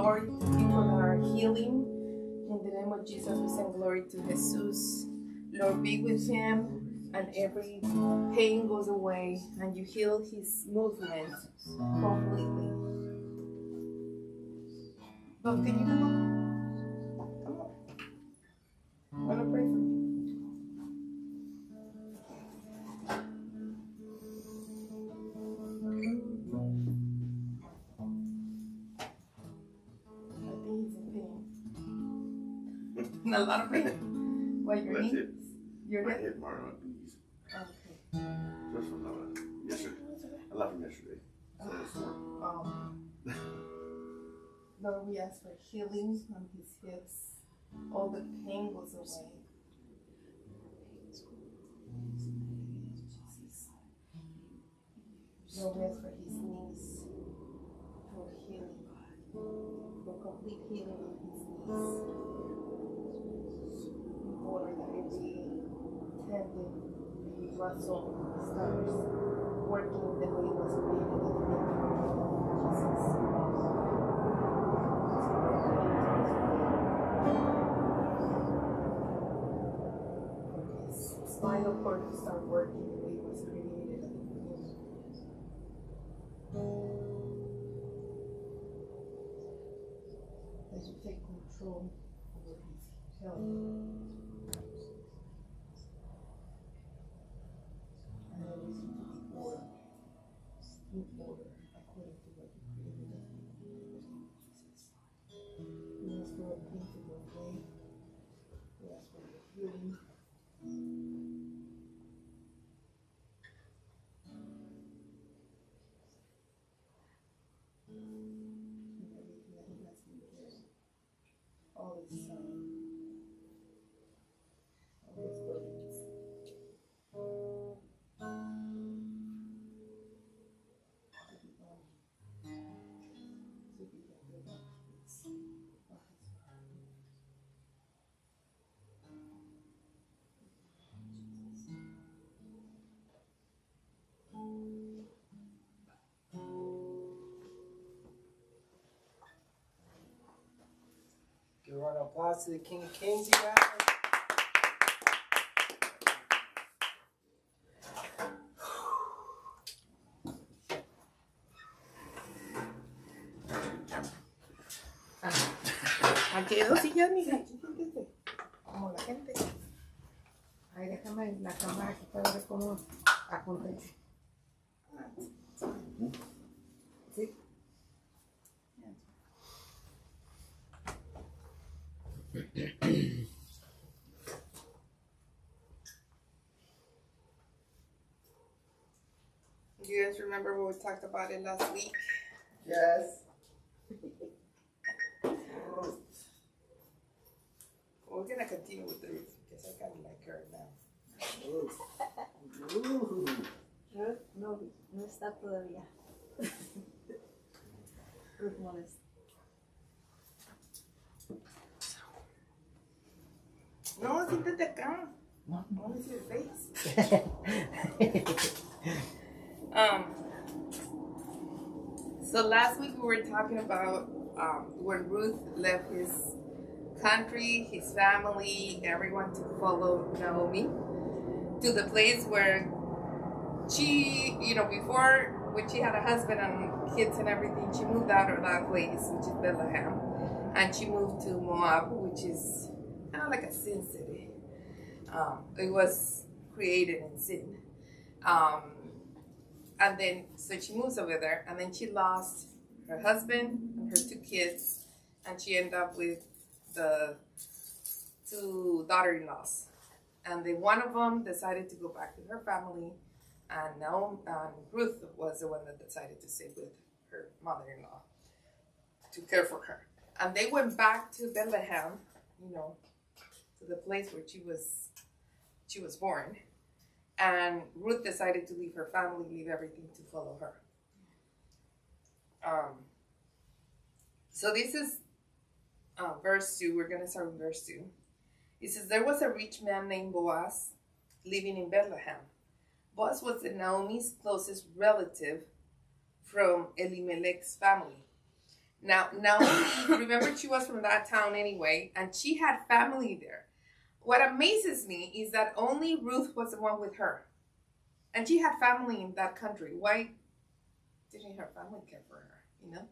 glory to people that are healing. In the name of Jesus, we send glory to Jesus. Lord, be with him, and every pain goes away, and you heal his movement completely. But can you come on? Come on. I'm going to pray for you. In a lot of pain. Why your knee? Your head? Hit more on my knees. Okay. Just from yesterday. I left from yesterday. Lord, we ask for healing on his hips. All the pain goes away. Lord, we ask for his knees, for healing, for complete healing on his knees. Lord, that every tendon, every muscle starts working the way it was created. Jesus. Spinal cord to start working the way it was created at the beginning. As you take control over his health. And everything to be order. In order, according to what you created at the beginning. Jesus. We ask for a peace in your way. We ask for your healing. All his burdens. Give a round of applause to the King of Kings, you guys. Aquí hay dos sillas, mija. Siéntese. Como la gente. Ahí déjame la cámara aquí para ver cómo acontece. ¿Sí? Do you guys remember what we talked about it last week? Yes. Well, we're gonna continue with the roof because I kind of like her now. Ruth, no está todavía. Ruth molesta. No, siéntate acá. I want to see your face. So last week we were talking about when Ruth left his country, his family, everyone to follow Naomi to the place where she, before when she had a husband and kids and everything, she moved out of that place, which is Bethlehem, and she moved to Moab, which is kind of like a sin city. It was created in sin. And then, so she moves over there, and then she lost her husband and her 2 kids, and she ended up with the 2 daughter-in-laws. And then one of them decided to go back to her family, and Ruth was the one that decided to stay with her mother-in-law to care for her. And they went back to Bethlehem, to the place where she was born. And Ruth decided to leave her family, leave everything to follow her. So this is verse 2. We're going to start with verse 2. It says, there was a rich man named Boaz living in Bethlehem. Boaz was Naomi's closest relative from Elimelech's family. Now, remember, she was from that town anyway, and she had family there. What amazes me is that only Ruth was the one with her. And she had family in that country. Why didn't her family care for her? You know?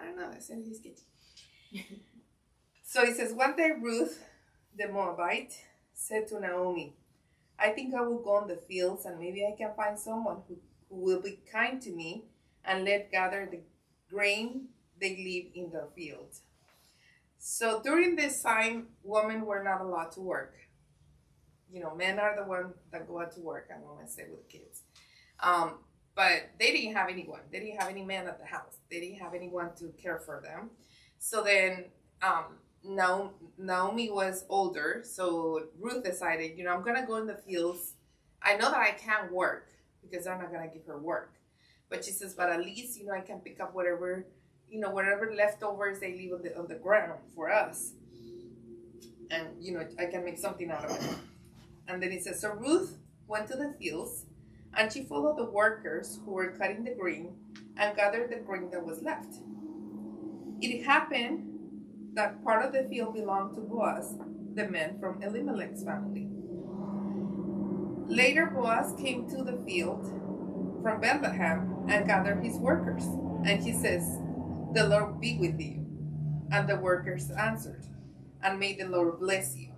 I don't know. I said he's good. So it says, one day Ruth, the Moabite, said to Naomi, I think I will go in the fields and maybe I can find someone who will be kind to me and let gather the grain they leave in the field. So during this time, women were not allowed to work. You know, men are the ones that go out to work and women stay with the kids. But they didn't have anyone. They didn't have any man at the house. They didn't have anyone to care for them. So then Naomi was older. So Ruth decided, I'm going to go in the fields. I know that I can't work because I'm not going to give her work. But she says, but at least, I can pick up whatever leftovers they leave on the ground for us. And, I can make something out of it. And then it says, so Ruth went to the fields and she followed the workers who were cutting the grain and gathered the grain that was left. It happened that part of the field belonged to Boaz, the man from Elimelech's family. Later, Boaz came to the field from Bethlehem and gathered his workers. And he says, the Lord be with you. And the workers answered, and may the Lord bless you.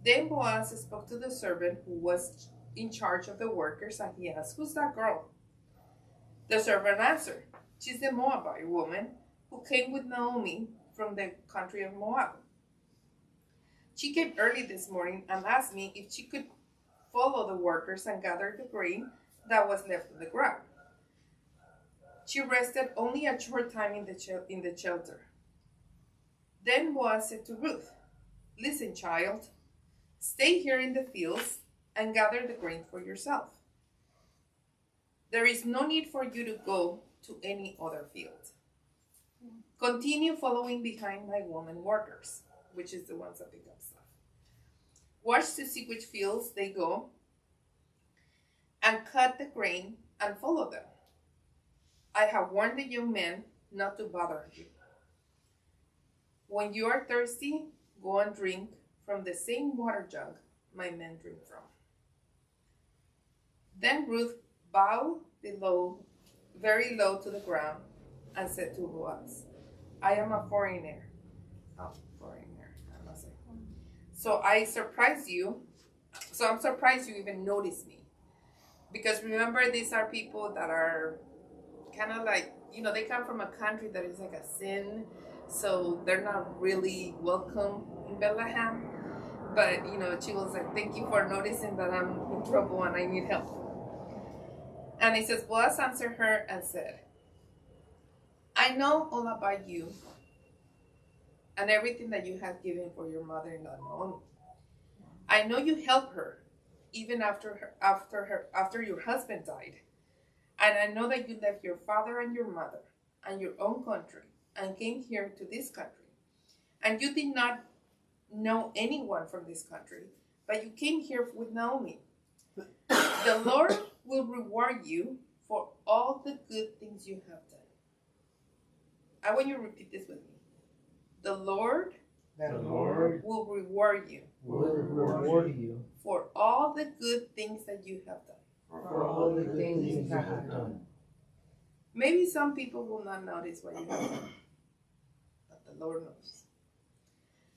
Then Boaz spoke to the servant who was in charge of the workers, and he asked, who's that girl? The servant answered, she's the Moabite woman who came with Naomi from the country of Moab. She came early this morning and asked me if she could follow the workers and gather the grain that was left on the ground. She rested only a short time in the shelter. Then Boaz said to Ruth, listen, child, stay here in the fields and gather the grain for yourself. There is no need for you to go to any other field. Continue following behind my woman workers, which is the ones that pick up stuff. Watch to see which fields they go and cut the grain and follow them. I have warned the young men not to bother you. When you are thirsty, go and drink from the same water jug my men drink from. Then Ruth bowed very low to the ground and said to Boaz, I am a foreigner. Oh, foreigner, I must say. So I'm surprised you even noticed me. Because remember, these are people that are kind of like, they come from a country that is like a sin. So they're not really welcome in Bethlehem. But, she was like, thank you for noticing that I'm in trouble and I need help. And he says, Boaz answered her and said, I know all about you and everything that you have given for your mother-in-law Naomi. I know you helped her even after your husband died. And I know that you left your father and your mother and your own country and came here to this country. And you did not know anyone from this country, but you came here with Naomi. The Lord will reward you for all the good things you have done. I want you to repeat this with me. The Lord will reward you for all the good things that you have done. For all the things you have done. Maybe some people will not notice what you have done, but the Lord knows.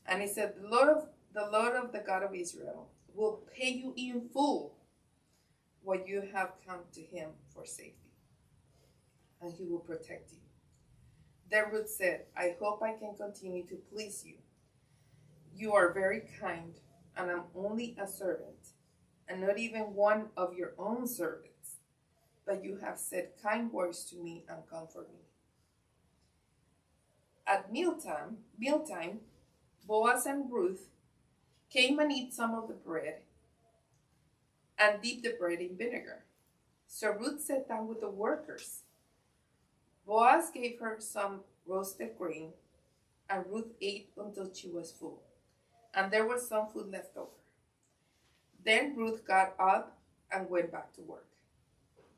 And he said, the Lord of the God of Israel will pay you in full what you have come to him for safety, and he will protect you. Then Ruth said, I hope I can continue to please you. You are very kind, and I'm only a servant, and not even one of your own servants, but you have said kind words to me and comfort me. At mealtime, Boaz and Ruth came and ate some of the bread and dipped the bread in vinegar. So Ruth sat down with the workers. Boaz gave her some roasted grain, and Ruth ate until she was full, and there was some food left over. Then Ruth got up and went back to work.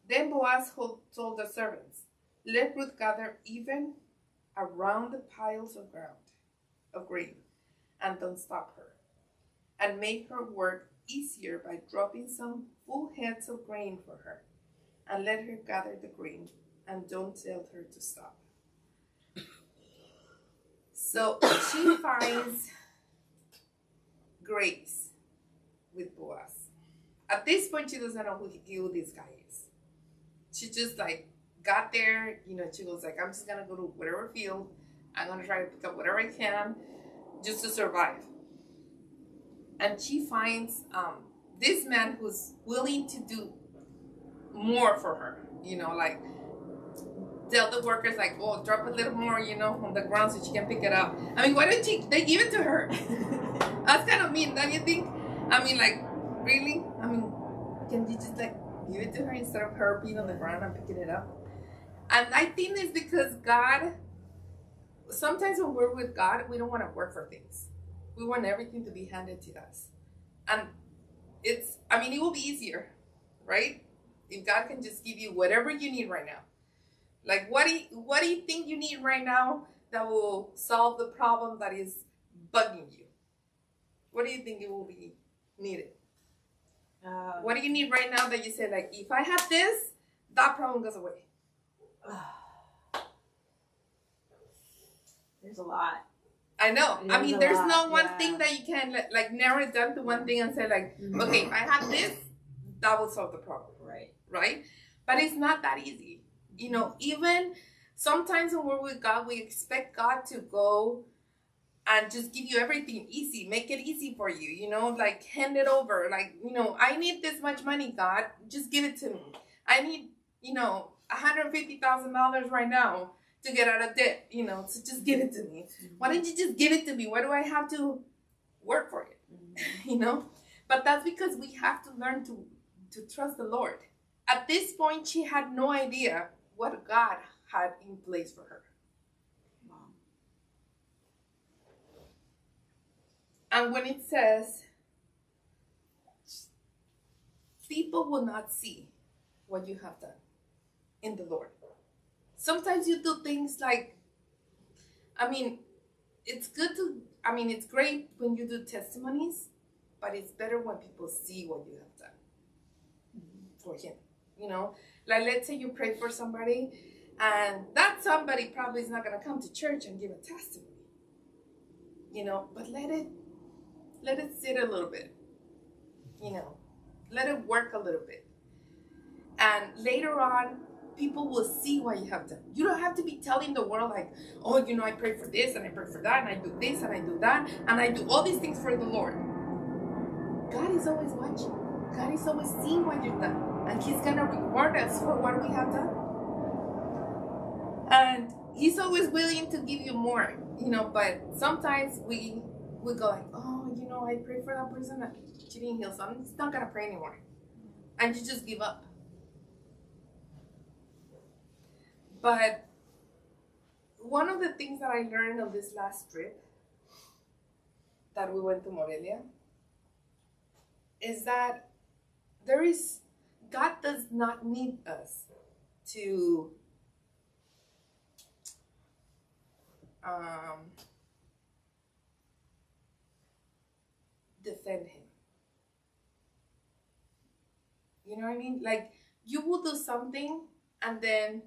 Then Boaz told the servants, let Ruth gather even around the piles of grain, and don't stop her, and make her work easier by dropping some full heads of grain for her, and let her gather the grain, and don't tell her to stop. So she finds grace with Boaz. At this point, she doesn't know who this guy is. She just like got there, she was like, I'm just gonna go to whatever field. I'm gonna try to pick up whatever I can just to survive. And she finds this man who's willing to do more for her, like tell the workers like, oh, drop a little more, on the ground so she can pick it up. I mean, why don't they give it to her? That's kind of mean, don't you think? I mean, like, really? I mean, can you just like give it to her instead of her being on the ground and picking it up? And I think it's because God, sometimes when we're with God, we don't want to work for things. We want everything to be handed to us. And it will be easier, right? If God can just give you whatever you need right now. Like, what do you think you need right now that will solve the problem that is bugging you? What do you think it will be needed? What do you need right now that you say, like, if I have this, that problem goes away? There's a lot. I know. I mean, there's no one yeah. thing that you can like narrow it down to one thing and say like, okay, if I have this, that will solve the problem. Right? But it's not that easy. Even sometimes when we're with God, we expect God to go and just give you everything easy, make it easy for you, like hand it over. Like, I need this much money, God, just give it to me. I need, $150,000 right now to get out of debt, so just give it to me. Why don't you just give it to me? Why do I have to work for it? But that's because we have to learn to trust the Lord. At this point, she had no idea what God had in place for her. Wow. And when it says, people will not see what you have done in the Lord. Sometimes you do things like, it's great when you do testimonies, but it's better when people see what you have done for Him. Like, let's say you pray for somebody, and that somebody probably is not going to come to church and give a testimony. But let it sit a little bit. Let it work a little bit. And later on, people will see what you have done. You don't have to be telling the world like, oh, I pray for this and I pray for that and I do this and I do that and I do all these things for the Lord. God is always watching. God is always seeing what you've done. And He's going to reward us for what we have done. And He's always willing to give you more, but sometimes we go like, oh, I prayed for that person that she didn't heal, so I'm just not going to pray anymore. And you just give up. But one of the things that I learned on this last trip that we went to Morelia is that God does not need us to defend Him. You know what I mean? Like, you will do something and then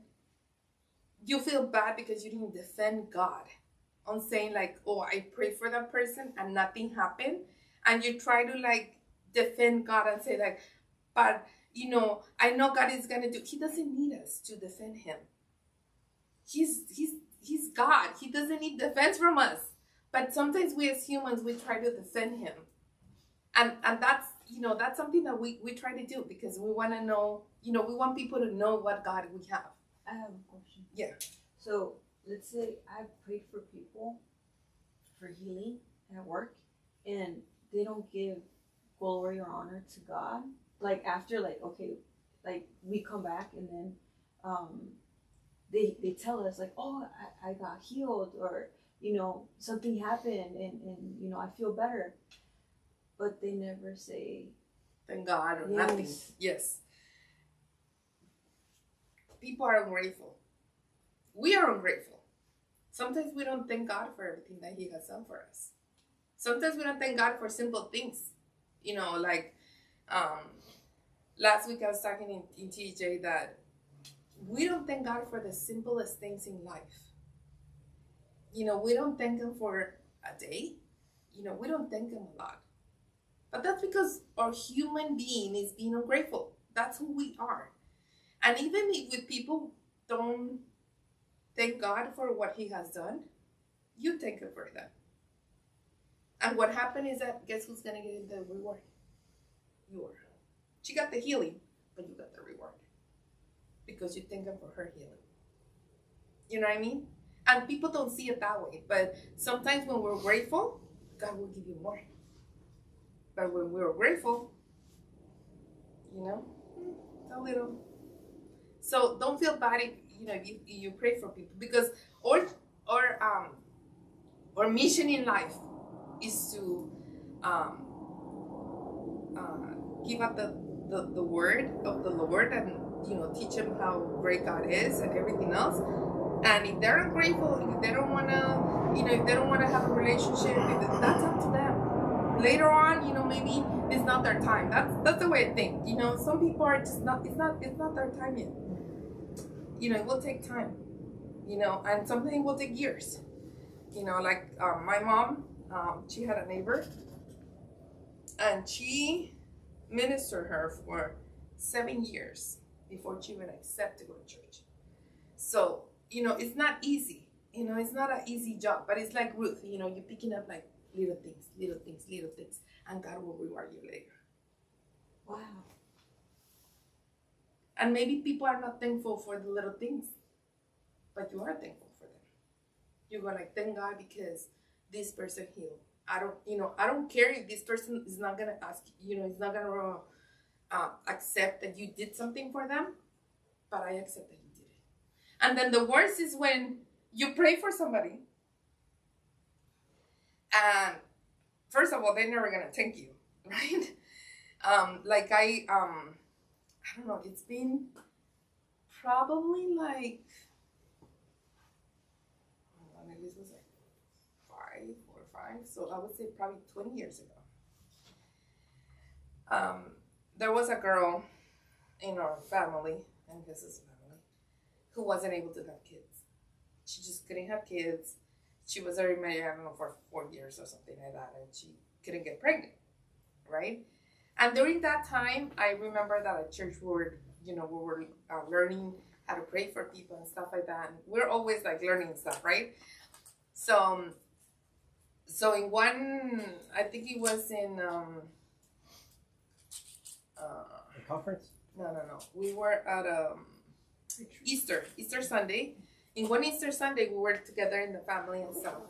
you feel bad because you didn't defend God on saying like, oh, I prayed for that person and nothing happened. And you try to like defend God and say like, but I know God is going to do. He doesn't need us to defend Him. He's God. He doesn't need defense from us. But sometimes we as humans, we try to defend Him. And that's, that's something that we try to do because we want to know, we want people to know what God we have. I have a question. Yeah. So let's say I prayed for people for healing at work and they don't give glory or honor to God. Like after we come back and then they tell us like, oh, I got healed or, something happened and I feel better. But they never say thank God or yes. nothing. Yes. People are ungrateful. We are ungrateful. Sometimes we don't thank God for everything that He has done for us. Sometimes we don't thank God for simple things. You know, like last week I was talking in TJ that we don't thank God for the simplest things in life. You know, we don't thank Him for a day. You know, we don't thank Him a lot. But that's because our human being is being ungrateful. That's who we are. And even if people don't thank God for what He has done, you thank Him for that. And what happened is that, guess who's going to get the reward? You are. She got the healing, but you got the reward. Because you thank Him for her healing. You know what I mean? And people don't see it that way. But sometimes when we're grateful, God will give you more. But when we're grateful, you know, a little. So don't feel bad if, you know, you pray for people. Because our mission in life is to give up the word of the Lord and, you know, teach them how great God is and everything else. And if they're ungrateful, if they don't want to, you know, if they don't want to have a relationship, that's up to them. Later on, you know, maybe it's not their time. That's the way I think. You know, some people are just not. It's not their time yet. You know, it will take time. You know, and something will take years. You know, like my mom, she had a neighbor, and she ministered her for 7 years before she even accepted to go to church. So, you know, it's not easy. You know, it's not an easy job, but it's like Ruth. You know, you're picking up like little things, and God will reward you later. Wow. And maybe people are not thankful for the little things, but you are thankful for them. You're going to thank God because this person healed. I don't care if this person is not going to ask, you know, is not going to accept that you did something for them, but I accept that you did it. And then the worst is when you pray for somebody, and first of all, they're never going to thank you, right? Like I don't know, it's been probably like, maybe this was like 5, so I would say probably 20 years ago. There was a girl in our family, and this is family, who wasn't able to have kids. She just couldn't have kids. She was already married, I don't know, for 4 years or something like that, and she couldn't get pregnant, right? And during that time, I remember that at church we were learning how to pray for people and stuff like that. And we're always like learning stuff, right? So in one, I think it was in A conference? No. We were at Easter Sunday. In one Easter Sunday, we were together in the family and stuff.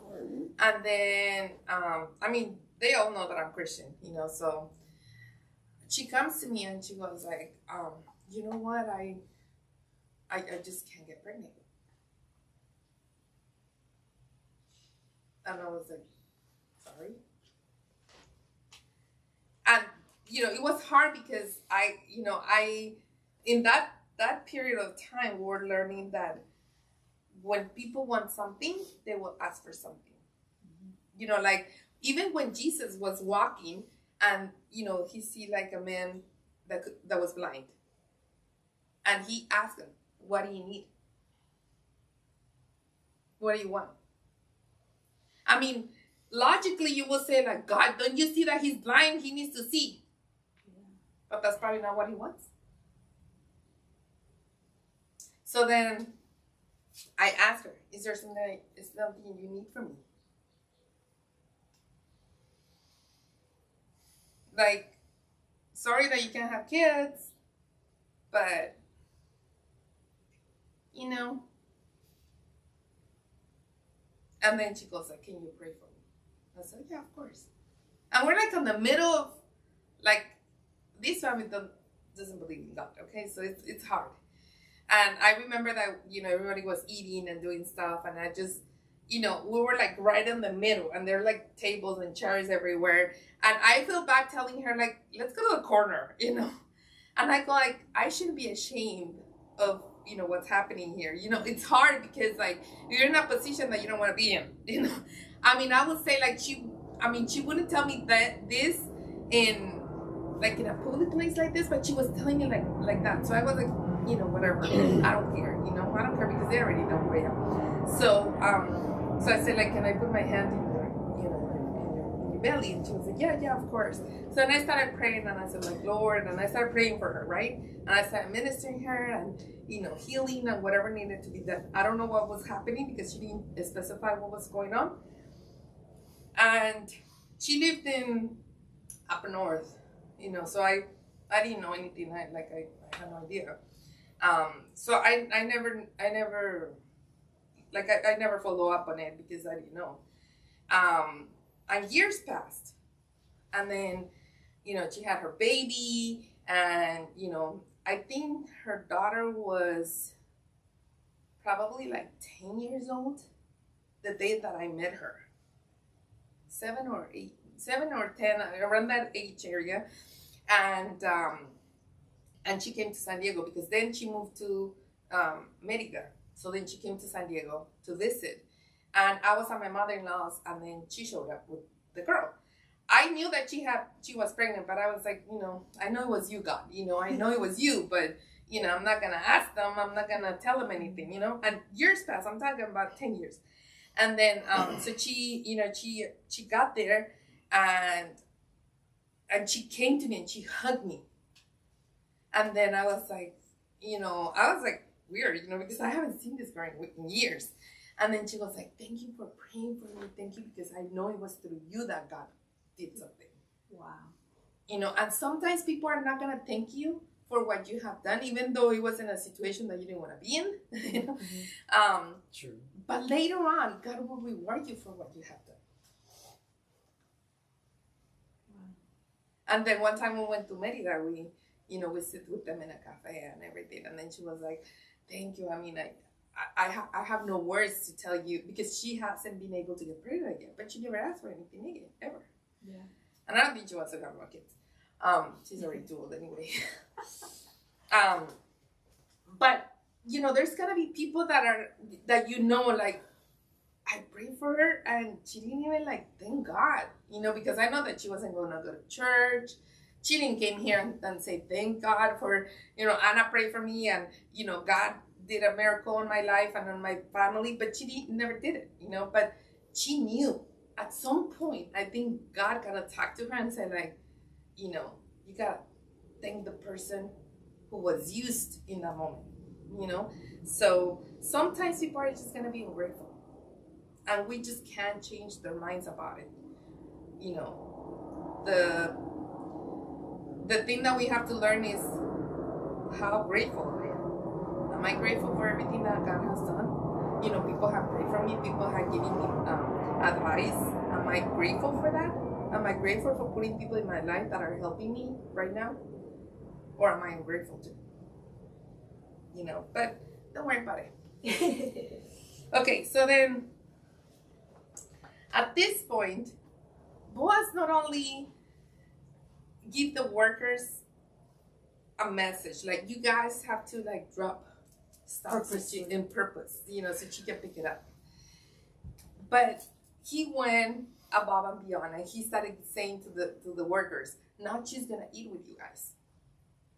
And then, I mean, they all know that I'm Christian, you know, so she comes to me and she was like, you know what, I just can't get pregnant. And I was like, sorry. And, you know, it was hard because in that period of time, we were learning that when people want something, they will ask for something. Mm-hmm. You know, like even when Jesus was walking and, you know, he see like a man that was blind. And he asked him, what do you need? What do you want? I mean, logically you will say like, God, don't you see that he's blind? He needs to see. Yeah. But that's probably not what he wants. So then I asked her, is there something you need from me? Like, sorry that you can't have kids, but, you know. And then she goes like, can you pray for me? I said, yeah, of course. And we're like in the middle of, like, this family doesn't believe in God, okay? So it's hard. And I remember that, you know, everybody was eating and doing stuff. And I just, you know, we were like right in the middle. And there are like tables and chairs everywhere. And I feel bad telling her, like, let's go to the corner, you know. And I go like, I shouldn't be ashamed of, what's happening here. It's hard because like you're in a position that you don't want to be in. I mean, I would say like she wouldn't tell me this in like in a public place like this, but she was telling me like that. So I was like, whatever. I don't care. I don't care because they already know who I am. So I said like, can I put my hand in your belly? And she was like, yeah, of course. So then I started praying, and I said like, Lord, and I started praying for her, right? And I started ministering her and healing and whatever needed to be done. I don't know what was happening because she didn't specify what was going on. And she lived in up north, so I didn't know anything. I had no idea. So I never follow up on it because I didn't know. And years passed, and then she had her baby, and I think her daughter was probably like 10 years old the day that I met her. 7 or 10, around that age area, and she came to San Diego because then she moved to Merida. So then she came to San Diego to visit, and I was at my mother-in-law's, and then she showed up with the girl. I knew that she was pregnant, but I was like, I know it was you, God. I know it was you, but I'm not gonna ask them. I'm not gonna tell them anything. And years passed. I'm talking about 10 years. And then, so she got there, and she came to me and she hugged me. And then I was like, weird, because I haven't seen this girl in years. And then she was like, thank you for praying for me. Thank you, because I know it was through you that God did something. Wow. And sometimes people are not going to thank you for what you have done, even though it was in a situation that you didn't want to be in. Mm-hmm. True. But later on, God will reward you for what you have done. Wow. And then one time we went to Merida, we sit with them in a cafe and everything. And then she was like, thank you. I mean, I have no words to tell you, because she hasn't been able to get pregnant yet, but she never asked for anything again, ever. Yeah. And I don't think she wants to have more kids. She's already too old anyway. But there's gonna be people that like, I prayed for her and she didn't even thank God, because I know that she wasn't going to go to church. She didn't came here and say thank God for, Anna prayed for me, and God did a miracle in my life and on my family, but she never did it, but she knew at some point. I think God gotta talk to her and say you gotta thank the person who was used in that moment, So sometimes people are just gonna be ungrateful, and we just can't change their minds about it. The thing that we have to learn is how grateful I am. Am I grateful for everything that God has done? People have prayed for me. People have given me advice. Am I grateful for that? Am I grateful for putting people in my life that are helping me right now? Or am I ungrateful too? But don't worry about it. Okay, so then at this point, Boaz not only give the workers a message, you guys have to drop stuff in purpose, so she can pick it up. But he went above and beyond, and he started saying to the workers, not she's gonna eat with you guys.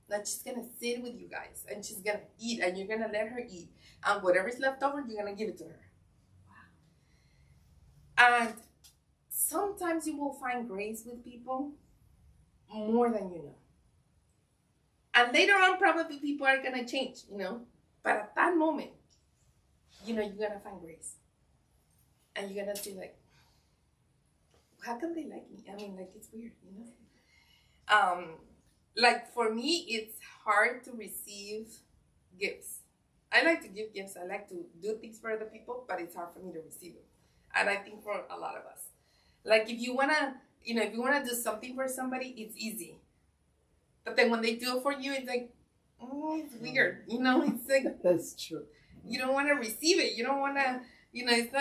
Not she's gonna sit with you guys, and she's gonna eat, and you're gonna let her eat, and whatever's left over, you're gonna give it to her. Wow. And sometimes you will find grace with people more than you know. And later on, probably people are gonna change, But at that moment, you're gonna find grace. And you're gonna see how come they like me? I mean, it's weird, For me, it's hard to receive gifts. I like to give gifts. I like to do things for other people, but it's hard for me to receive it. And I think for a lot of us. If you wanna do something for somebody, it's easy. But then when they do it for you, it's it's weird. It's That's true. You don't want to receive it. You don't want to, it's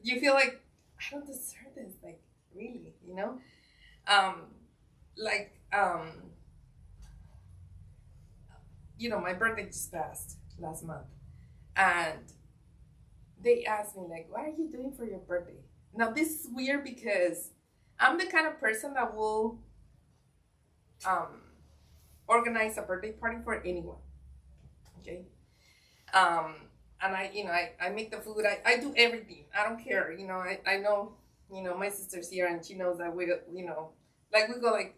you feel I don't deserve this. Really, my birthday just passed. last month, and they asked me like, "What are you doing for your birthday?" Now this is weird because I'm the kind of person that will organize a birthday party for anyone. Okay. And I make the food. I do everything. I don't care. I know, my sister's here and she knows that we go like,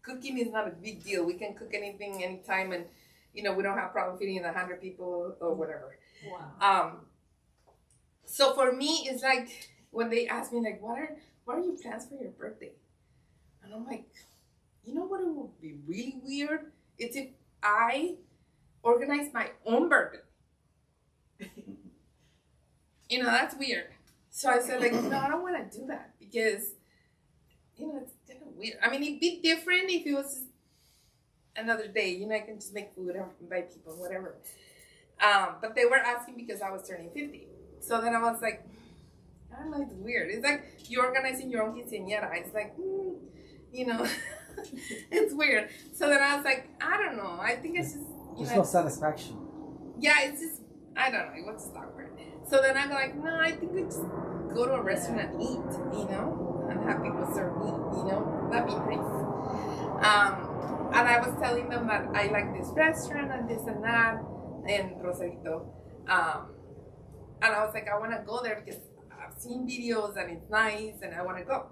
cooking is not a big deal. We can cook anything, anytime. And, we don't have problem feeding 100 people or whatever. Wow. So for me, it's like when they ask me like, what are your plans for your birthday? And I'm like, what it would be really weird? It's if I organize my own birthday. That's weird. So I said like, no, I don't want to do that because, it's kind of weird. I mean, it'd be different if it was just another day. I can just make food and invite people, whatever. But they were asking because I was turning 50. So then I was like, I don't know, it's weird. It's like you're organizing your own quinceañera. It's like, it's weird. So then I was like, I don't know. I think it's just, There's no satisfaction. Yeah, it's just, I don't know. It was just awkward. So then I'm like, no, I think we just go to a restaurant and eat, and have people serve me, that'd be nice. And I was telling them that I like this restaurant and this and that in Rosarito. And I was like, I want to go there because I've seen videos and it's nice and I want to go.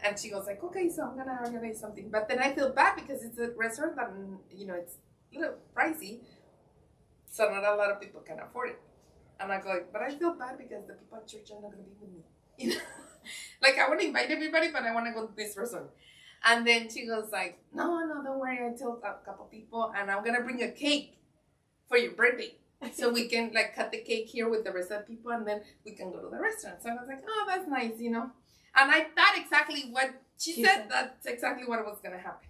And she goes like, okay, so I'm going to organize something. But then I feel bad because it's a restaurant that, it's a little pricey. So not a lot of people can afford it. And I go like, but I feel bad because the people at church are not going to be with me. Like I want to invite everybody, but I want to go to this restaurant. And then she goes like, no, don't worry. I told a couple people and I'm going to bring a cake for your birthday. So we can like cut the cake here with the rest of the people and then we can go to the restaurant. So I was like, oh, that's nice, And I thought exactly what she said. That's exactly what was going to happen.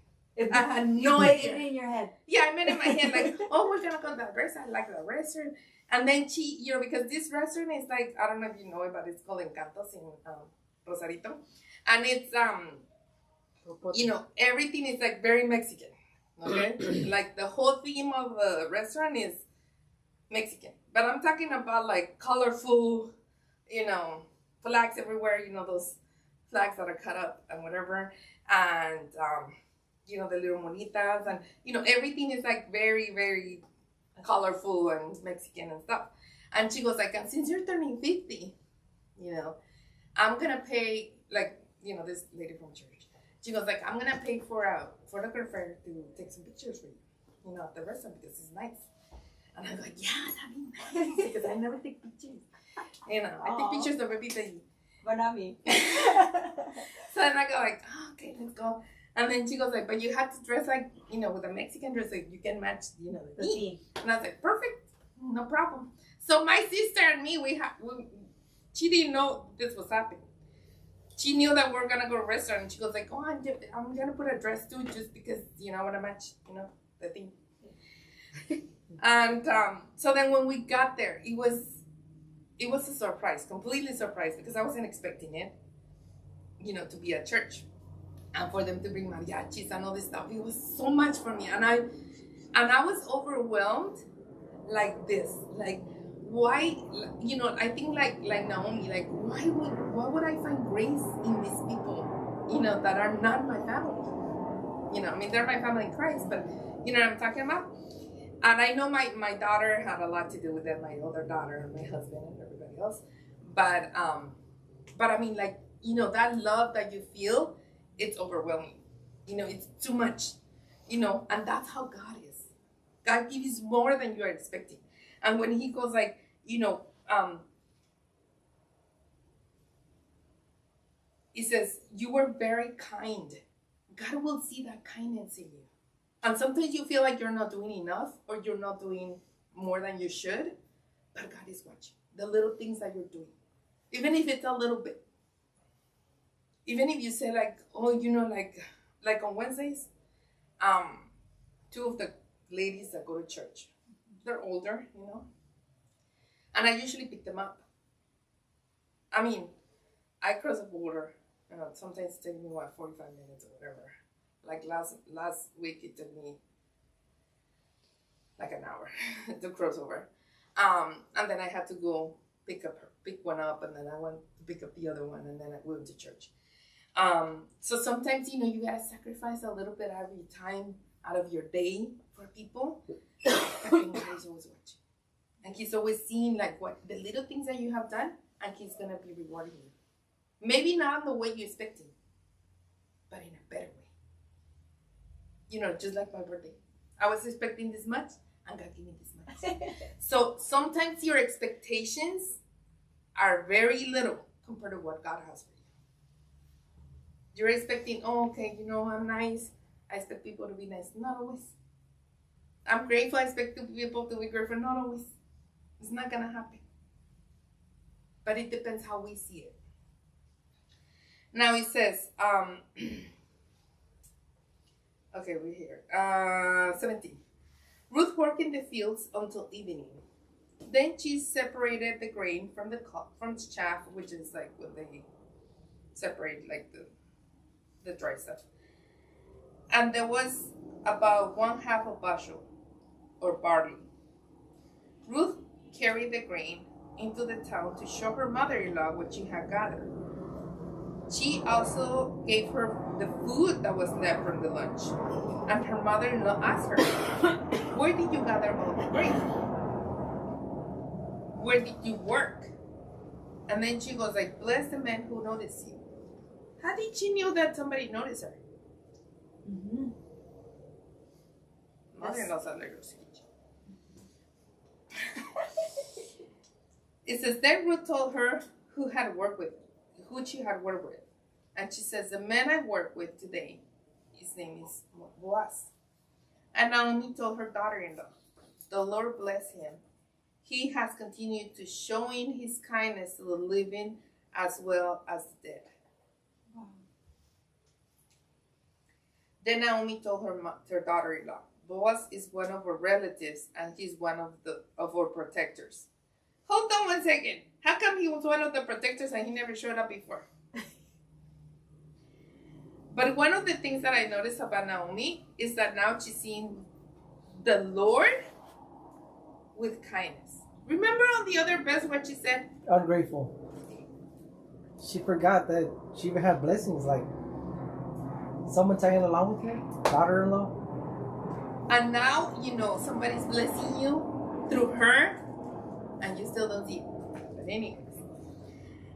I had no idea. In your head. Yeah, I meant in my head like, oh, we're going to go to that restaurant. I like the restaurant. And then she, because this restaurant is like, I don't know if you know it, but it's called Encantos in Rosarito. And it's, everything is like very Mexican. Okay? Like the whole theme of the restaurant is Mexican. But I'm talking about like colorful, flags everywhere, those flags that are cut up and whatever. And, the little monitas and, everything is like very, very colorful and Mexican and stuff. And she goes like, and since you're turning 50, I'm going to pay like, this lady from church. She goes like, I'm going to pay for a photographer to take some pictures for you, at the restaurant because it's nice. And I'm like, yeah, that'd be nice because I never take pictures. I take pictures of everything. But not me. So then I go like, oh, okay, let's go. And then she goes like, but you have to dress like, with a Mexican dress, like you can match, the theme. And I was like, perfect, no problem. So my sister and me, she didn't know this was happening. She knew that we were gonna go to a restaurant. And she goes like, oh, I'm gonna put a dress too, just because, I want to match, the theme. And so then when we got there, it was a surprise, completely surprised, because I wasn't expecting it, to be at church. And for them to bring mariachis and all this stuff, it was so much for me. And I was overwhelmed like this. Like, why, I think like Naomi, like, why would I find grace in these people, that are not my family? They're my family in Christ, but you know what I'm talking about? And I know my daughter had a lot to do with it, my older daughter and my husband and everybody else. But I mean, like, that love that you feel, it's overwhelming. It's too much. And that's how God is. God gives more than you are expecting. And when he goes like, he says, you were very kind. God will see that kindness in you. And sometimes you feel like you're not doing enough or you're not doing more than you should. But God is watching the little things that you're doing. Even if it's a little bit. Even if you say like, oh, like on Wednesdays, two of the ladies that go to church, they're older, and I usually pick them up. I mean, I cross the border, sometimes it takes me 45 minutes or whatever. Like last week it took me like an hour to cross over. And then I had to go pick one up, and then I went to pick up the other one, and then I went to church. So sometimes, you know, you gotta sacrifice a little bit of your time out of your day for people. But God is always watching. And He's always seeing like what the little things that you have done, and He's gonna be rewarding you. Maybe not in the way you expected, but in a better way. You know, just like my birthday. I was expecting this much, and God gave me this much. So sometimes your expectations are very little compared to what God has for you. You're expecting, oh, okay, you know, I'm nice. I expect people to be nice. Not always. I'm grateful. I expect people to be grateful. Not always. It's not going to happen. But it depends how we see it. Now it says, okay, we're here. 17. Ruth worked in the fields until evening. Then she separated the grain from the chaff, which is like when they separate like the dry stuff. And there was about 1/2 a bushel or barley. Ruth carried the grain into the town to show her mother-in-law what she had gathered. She also gave her the food that was left from the lunch. And her mother-in-law asked her, where did you gather all the grain? Where did you work? And then she goes like, bless the man who noticed you. How did she know that somebody noticed her? Mm-hmm. Mother-in-law's a little speech. It says, then Ruth told her who she had worked with. And she says, the man I work with today, his name is Boaz. And Naomi told her daughter-in-law, the Lord bless him. He has continued to showing his kindness to the living as well as the dead. Wow. Then Naomi told her daughter-in-law, Boaz is one of our relatives and he's one of our protectors. Hold on 1 second. How come he was one of the protectors and he never showed up before? But one of the things that I noticed about Naomi is that now she's seeing the Lord with kindness. Remember on the other verse what she said? Ungrateful. She forgot that she even had blessings, like someone tagging along with her, daughter-in-law. And now, you know, somebody's blessing you through her, and you still don't see it. But anyways.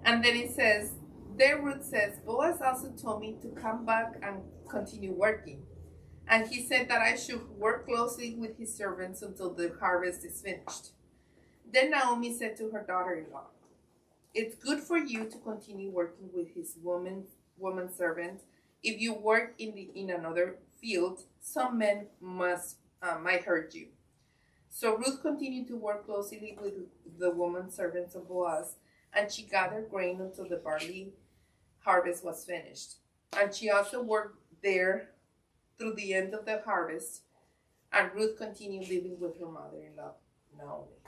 And then it says, there Ruth says, Boaz also told me to come back and continue working. And he said that I should work closely with his servants until the harvest is finished. Then Naomi said to her daughter-in-law, it's good for you to continue working with his woman servant. If you work in another field, some men might hurt you. So Ruth continued to work closely with the woman servants of Boaz, and she gathered grain until the barley harvest was finished. And she also worked there through the end of the harvest, and Ruth continued living with her mother-in-law, Naomi.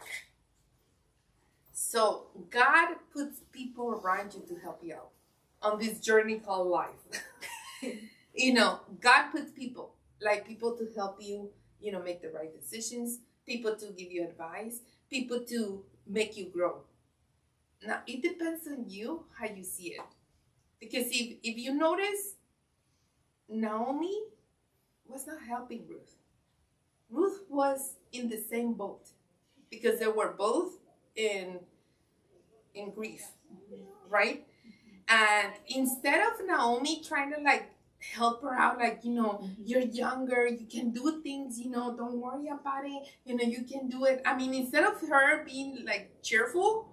So God puts people around you to help you out on this journey called life. You know, God puts people to help you, you know, make the right decisions, people to give you advice, people to make you grow. Now, it depends on you how you see it. Because if you notice, Naomi was not helping Ruth. Ruth was in the same boat because they were both in grief, right? And instead of Naomi trying to like help her out, like, you know, you're younger, you can do things, you know, don't worry about it, you know, you can do it. I mean, instead of her being like cheerful,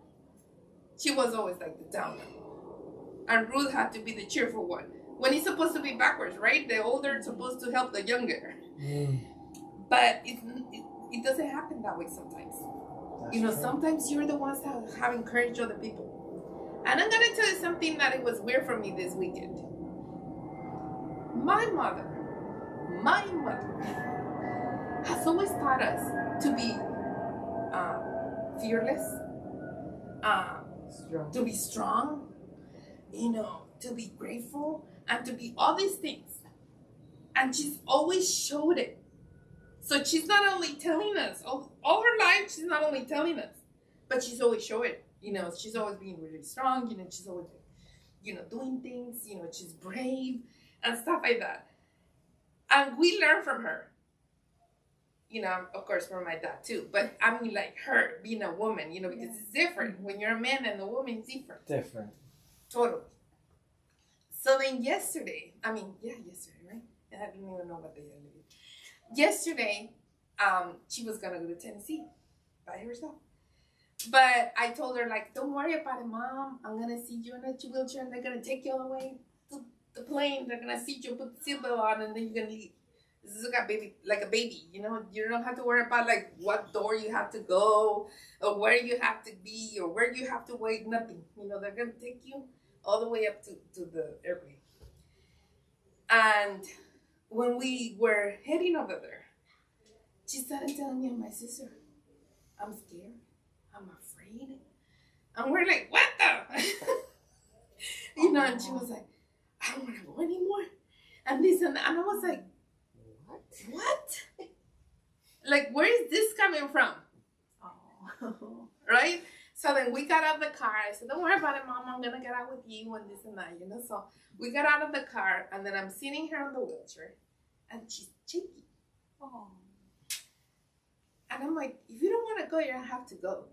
she was always like the downer. And Ruth had to be the cheerful one. When it's supposed to be backwards, right? The older is supposed to help the younger. But it doesn't happen that way sometimes. That's you know, true. Sometimes you're the ones that have encouraged other people. And I'm going to tell you something that it was weird for me this weekend. My mother has always taught us to be fearless, to be strong, you know, to be grateful, and to be all these things. And she's always showed it So she's not only telling us, all her life, she's not only telling us, but she's always showing, she's always being really strong, she's always, doing things, she's brave and stuff like that. And we learn from her. Of course, from my dad too. But I mean, like her being a woman, because it's different. When you're a man and a woman, it's different. Different. Totally. So then yesterday, right? I don't even know what day I live. Yesterday, she was going to go to Tennessee by herself. But I told her, like, don't worry about it, Mom. I'm going to see you in a wheelchair, and they're going to take you all the way to the plane. They're going to seat you, put the seatbelt on, and then you're going to leave. This is like a baby, you don't have to worry about like what door you have to go or where you have to be or where you have to wait, nothing. They're going to take you all the way up to the airplane. And when we were heading over there, she started telling me and my sister, I'm scared, I'm afraid. And we're like, what the? And she was like, I don't want to go anymore. And this and that. And I was like, what? Like, where is this coming from? Oh. Right? So then we got out of the car. I said, don't worry about it, Mom. I'm going to get out with you and this and that, So we got out of the car, and then I'm sitting here on the wheelchair, and she's shaking. Oh. And I'm like, if you don't want to go, you don't have to go.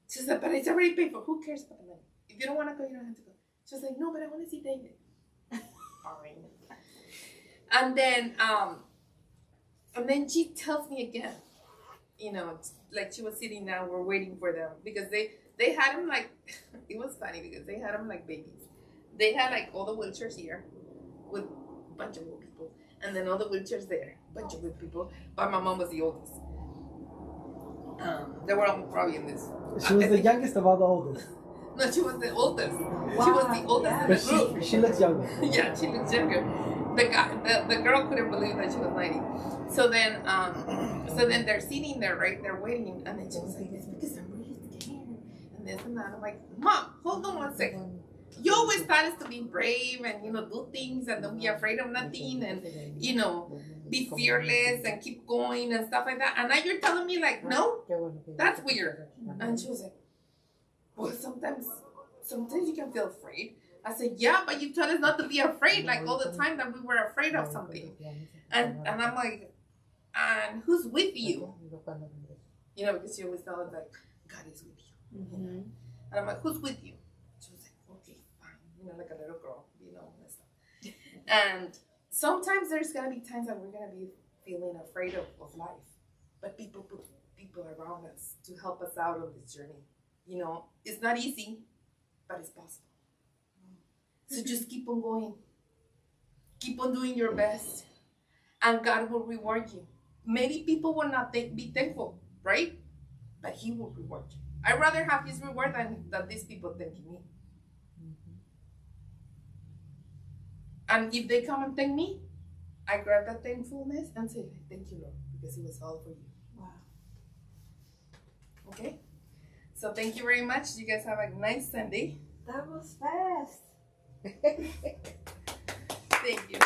She said, but it's already paid for. Who cares about the money? If you don't want to go, you don't have to go. She was like, no, but I want to see David. All right. And then she tells me again, like she was sitting down, we're waiting for them because they had him like, it was funny because they had him like babies. They had like all the wheelchairs here with a bunch of old people, and then all the wheelchairs there, a bunch of old people. But my mom was the oldest. They were all probably in this. She was the youngest of all the oldest. No, she was the oldest. Wow, She was the oldest in the But group. she looks younger. Yeah, she looks younger. The girl couldn't believe that she was 90. So then they're sitting there, right? They're waiting, and then she was like, "It's because I'm really scared." And this and that. I'm like, "Mom, hold on one second. You always taught us to be brave and do things and don't be afraid of nothing and be fearless and keep going and stuff like that. And now you're telling me like, no, that's weird." And she was like, "Well, sometimes you can feel afraid." I said, "Yeah, but you told us not to be afraid, like all the time that we were afraid of something." And I'm like, "And who's with you?" Because she always tell us like, God is with you. Mm-hmm. And I'm like, "Who's with you?" She was like, "Okay, fine," like a little girl, and stuff. And sometimes there's gonna be times that we're gonna be feeling afraid of life, but people put people around us to help us out on this journey. It's not easy, but it's possible. So just keep on going. Keep on doing your best. And God will reward you. Maybe people will not be thankful, right? But He will reward you. I'd rather have His reward than these people thanking me. And if they come and thank me, I grab that thankfulness and say, thank you, Lord, because it was all for you. Wow. Okay? So thank you very much. You guys have a nice Sunday. That was fast. Thank you.